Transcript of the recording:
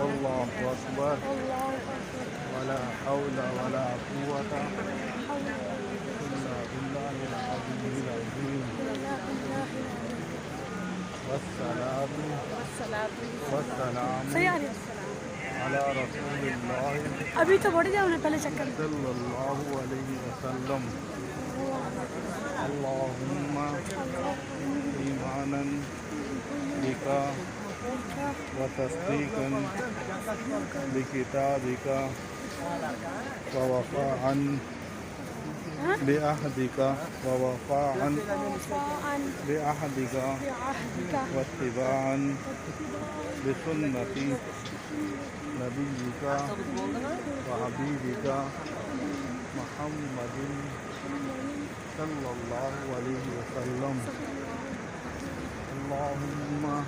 अल्लाहु अकबर वला हौला वला कुव्वता इल्ला बिल्लाहिल अलीय्यिल अज़ीम वस्सलातु वस्सलामु सही आ रही है। अला रसूलिल्लाहि अभी तो बढ़ जाओ ना पहले चक्कर में। सल्लल्लाहु अलैहि वसल्लम अल्लाहुम्मा ईमानन बिका व तस्दीकन बिकिताबिका व वफ़ाअन बिअहदिका व वफ़ाअन बिअहदिका व इत्तिबाअन बिसुन्नति नबिय्यिका व हबीबिका मुहम्मदिन सल्लल्लाहु अलैहि वसल्लम अल्लाहुम्मा